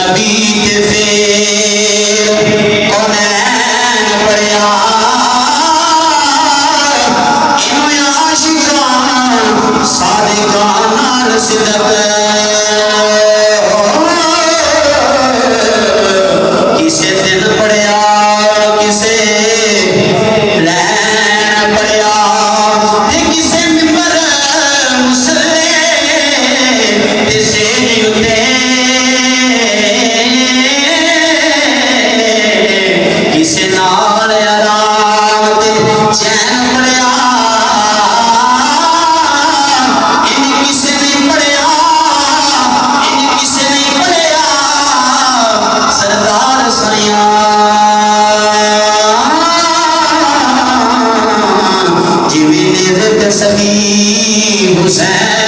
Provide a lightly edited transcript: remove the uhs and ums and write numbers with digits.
नबी के फेर कौनैन पढ़िया इन्हों आशिकां सादिकां नाल सिदक किसे दिन पढ़िया किसे लैन पढ़िया किसे मिंबर मुसल्ले किसे युते किसे नाल आराम ते चैन पढ़िया इन किसे नहीं पढ़िया इन किसे नहीं पढ़िया सरदार सैया जिवें सखी हुसैन